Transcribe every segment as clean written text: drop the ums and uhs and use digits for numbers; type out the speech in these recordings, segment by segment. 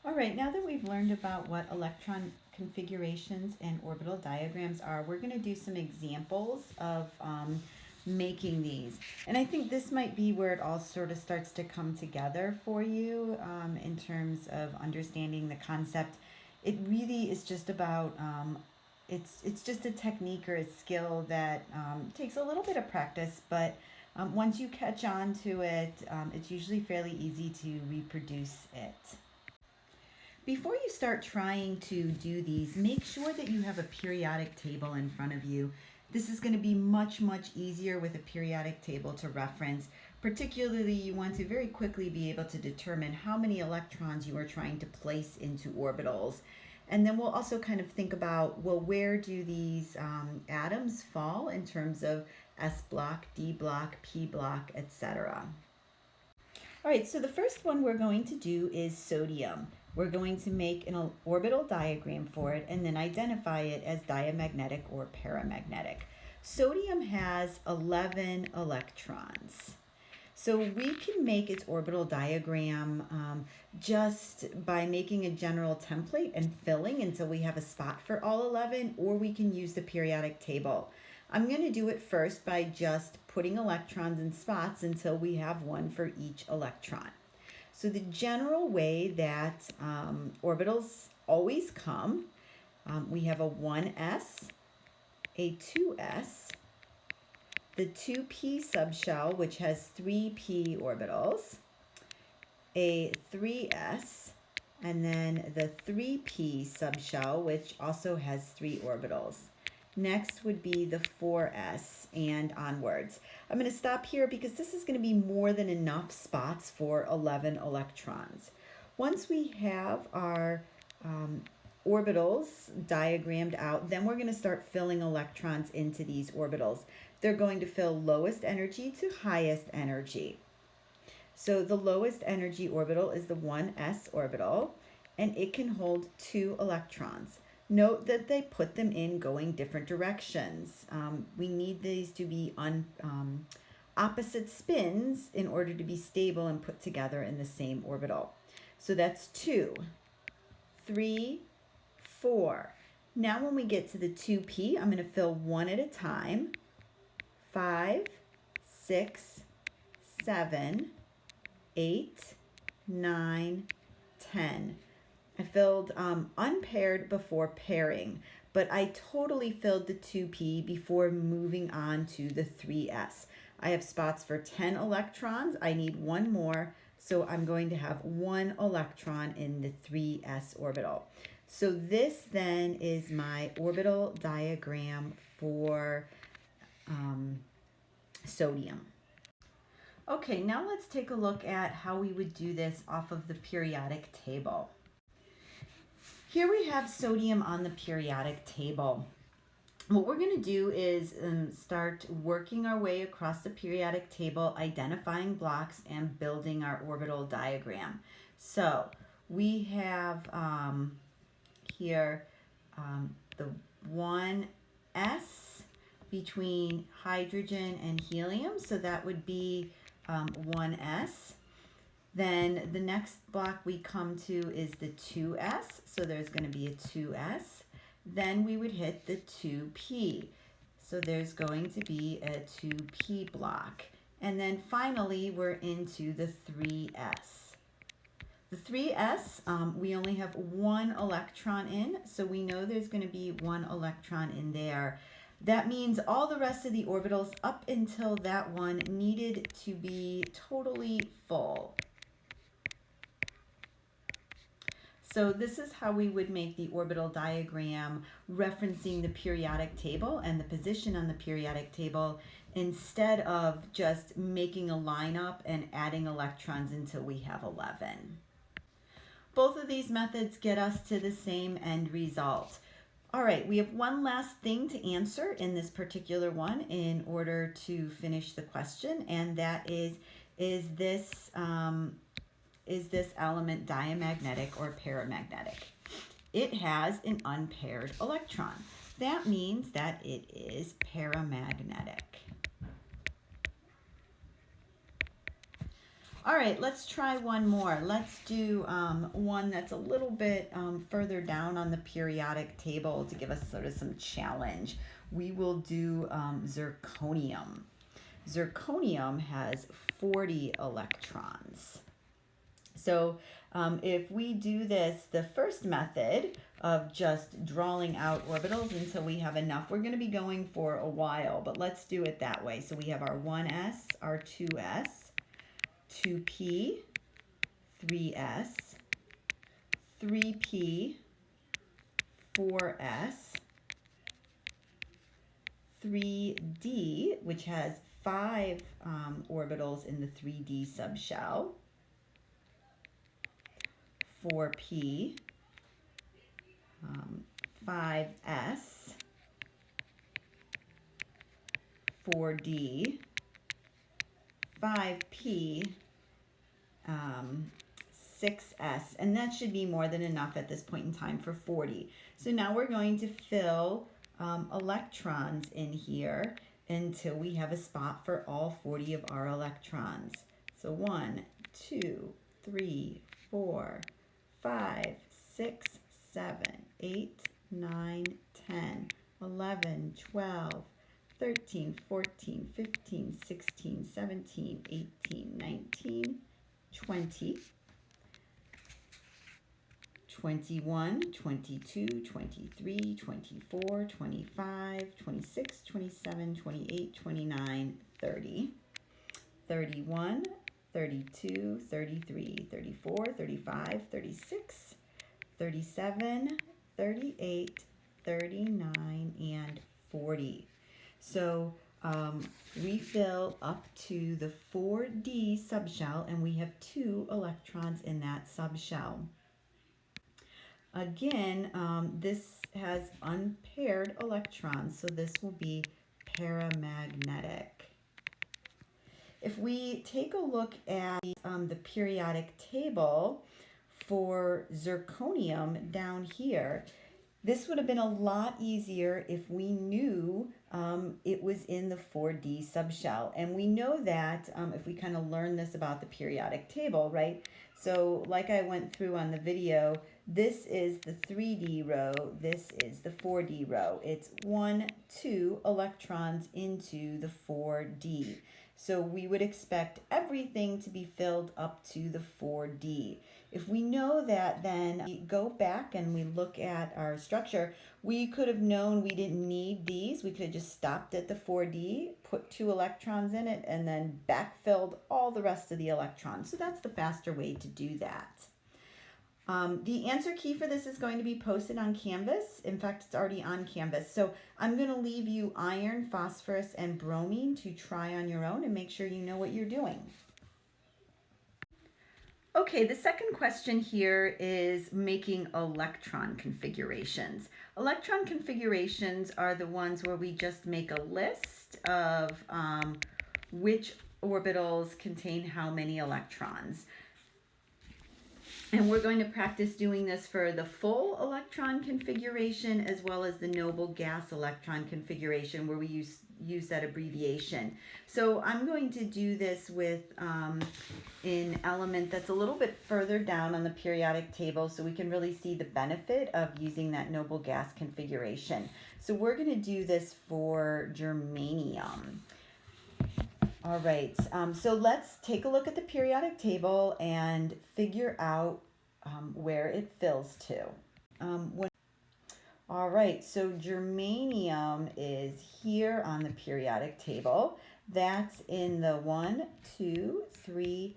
All right, now that we've learned about what electron configurations and orbital diagrams are, we're going to do some examples of making these. And I think this might be where it all sort of starts to come together for you in terms of understanding the concept. It really is just about, it's just a technique or a skill that takes a little bit of practice, but once you catch on to it, it's usually fairly easy to reproduce it. Before you start trying to do these, make sure that you have a periodic table in front of you. This is going to be much easier with a periodic table to reference. Particularly, you want to very quickly be able to determine how many electrons you are trying to place into orbitals. And then we'll also kind of think about, well, where do these atoms fall in terms of S block, D block, P block, etc. All right, so the first one we're going to do is sodium. We're going to make an orbital diagram for it and then identify it as diamagnetic or paramagnetic. Sodium has 11 electrons. So we can make its orbital diagram just by making a general template and filling until we have a spot for all 11, or we can use the periodic table. I'm going to do it first by just putting electrons in spots until we have one for each electron. So the general way that orbitals always come, we have a 1s, a 2s, the 2p subshell, which has 3p orbitals, a 3s, and then the 3p subshell, which also has 3 orbitals. Next would be the 4s and onwards. I'm going to stop here because this is going to be more than enough spots for 11 electrons. Once we have our orbitals diagrammed out, then we're going to start filling electrons into these orbitals. They're going to fill lowest energy to highest energy. So the lowest energy orbital is the 1s orbital, and it can hold 2 electrons. Note that they put them in going different directions. We need these to be on opposite spins in order to be stable and put together in the same orbital. So that's 2, 3, 4. Now when we get to the 2p, I'm going to fill one at a time. 5, 6, 7, 8, 9, 10. I filled unpaired before pairing, but I totally filled the 2p before moving on to the 3s. I have spots for 10 electrons. I need one more, so I'm going to have 1 electron in the 3s orbital. So this then is my orbital diagram for sodium. Okay, now let's take a look at how we would do this off of the periodic table. Here we have sodium on the periodic table. What we're going to do is start working our way across the periodic table, identifying blocks and building our orbital diagram. So we have here the 1s between hydrogen and helium, so that would be 1s. Then the next block we come to is the 2s, so there's going to be a 2s. Then we would hit the 2p, so there's going to be a 2p block. And then finally we're into the 3s. The 3s, we only have 1 electron in, so we know there's going to be 1 electron in there. That means all the rest of the orbitals up until that one needed to be totally full. So this is how we would make the orbital diagram referencing the periodic table and the position on the periodic table, instead of just making a lineup and adding electrons until we have 11. Both of these methods get us to the same end result. All right, we have one last thing to answer in this particular one in order to finish the question, and that is this element diamagnetic or paramagnetic? It has an unpaired electron. That means that it is paramagnetic. All right, let's try one more. Let's do one that's a little bit further down on the periodic table to give us sort of some challenge. We will do zirconium. Zirconium has 40 electrons. So if we do this, the first method of just drawing out orbitals until we have enough, we're going to be going for a while, but let's do it that way. So we have our 1s, our 2s, 2p, 3s, 3p, 4s, 3d, which has 5 orbitals in the 3d subshell, 4p, 5s, 4d, 5p, 6s, and that should be more than enough at this point in time for 40. So now we're going to fill electrons in here until we have a spot for all 40 of our electrons. So 1, 2, 3, 4, 5, 6, 7, 8, 9, 10, 11, 12, 13, 14, 15, 16, 17, 18, 19, 20, 21, 22, 23, 24, 25, 26, 27, 28, 29, 30, 31, 32, 33, 34, 35, 36, 37, 38, 39, and 40. So we fill up to the 4D subshell, and we have 2 electrons in that subshell. Again, this has unpaired electrons, so this will be paramagnetic. If we take a look at the periodic table for zirconium down here, this would have been a lot easier if we knew it was in the 4D subshell. And we know that if we kind of learn this about the periodic table, right? So like I went through on the video, this is the 3D row, this is the 4D row. It's 1, 2 electrons into the 4D. So we would expect everything to be filled up to the 4D. If we know that, then we go back and we look at our structure. We could have known we didn't need these. We could have just stopped at the 4D, put 2 electrons in it, and then backfilled all the rest of the electrons. So that's the faster way to do that. The answer key for this is going to be posted on Canvas. In fact, it's already on Canvas. So I'm going to leave you iron, phosphorus, and bromine to try on your own and make sure you know what you're doing. Okay, the second question here is making electron configurations. Electron configurations are the ones where we just make a list of which orbitals contain how many electrons. And we're going to practice doing this for the full electron configuration as well as the noble gas electron configuration where we use that abbreviation. So I'm going to do this with an element that's a little bit further down on the periodic table so we can really see the benefit of using that noble gas configuration. So we're going to do this for germanium. All right, so let's take a look at the periodic table and figure out where it fills to. All right, so germanium is here on the periodic table. That's in the 1, 2, 3,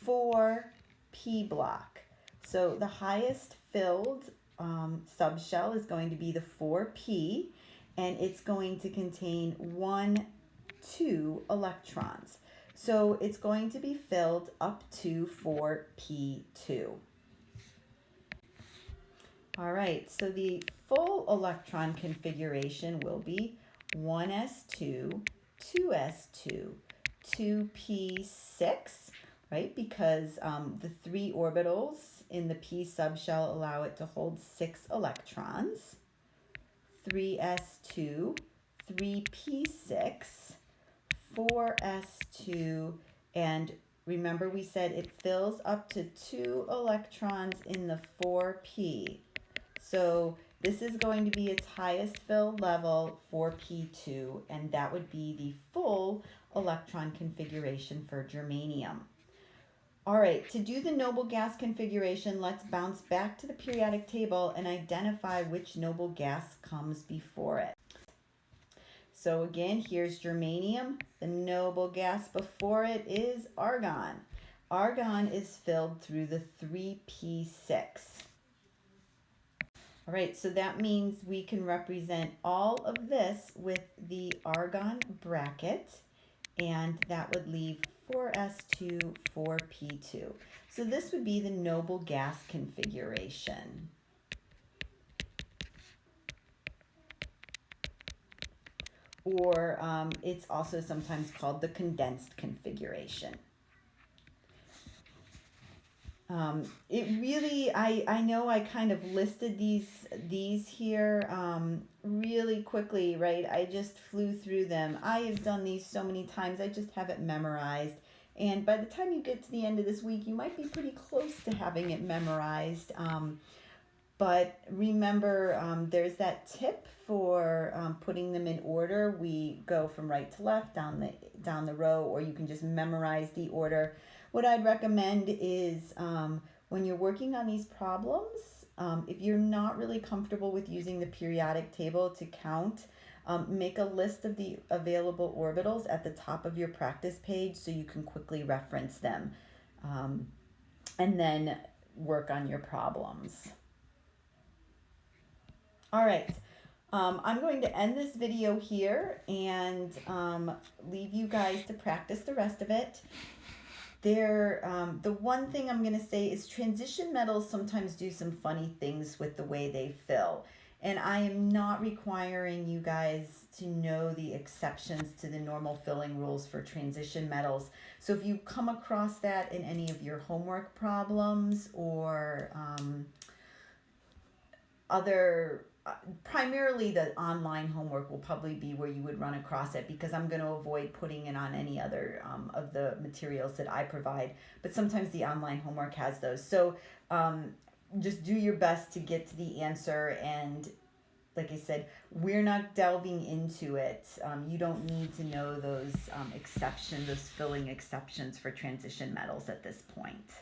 4 P block. So the highest filled subshell is going to be the 4P, and it's going to contain 1, 2 electrons. So it's going to be filled up to 4p2. All right, so the full electron configuration will be 1s2, 2s2, 2p6, right? Because the 3 orbitals in the p subshell allow it to hold 6 electrons. 3s2, 3p6, 4s2, and remember we said it fills up to 2 electrons in the 4p. So this is going to be its highest fill level, 4p2, and that would be the full electron configuration for germanium. All right, to do the noble gas configuration, let's bounce back to the periodic table and identify which noble gas comes before it. So again, here's germanium. The noble gas before it is argon. Argon is filled through the 3p6. All right, so that means we can represent all of this with the argon bracket, and that would leave 4s2, 4p2. So this would be the noble gas configuration. Or it's also sometimes called the condensed configuration. It really, I know I kind of listed these here really quickly, right? I just flew through them. I have done these so many times, I just have it memorized. And by the time you get to the end of this week, you might be pretty close to having it memorized. But remember, there's that tip for putting them in order. We go from right to left down the row, or you can just memorize the order. What I'd recommend is when you're working on these problems, if you're not really comfortable with using the periodic table to count, make a list of the available orbitals at the top of your practice page so you can quickly reference them, and then work on your problems. All right. I'm going to end this video here and leave you guys to practice the rest of it. The one thing I'm going to say is transition metals sometimes do some funny things with the way they fill. And I am not requiring you guys to know the exceptions to the normal filling rules for transition metals. So if you come across that in any of your homework problems or primarily the online homework will probably be where you would run across it, because I'm going to avoid putting it on any other of the materials that I provide. But sometimes the online homework has those. So just do your best to get to the answer. And like I said, we're not delving into it. You don't need to know those exceptions, those filling exceptions for transition metals at this point.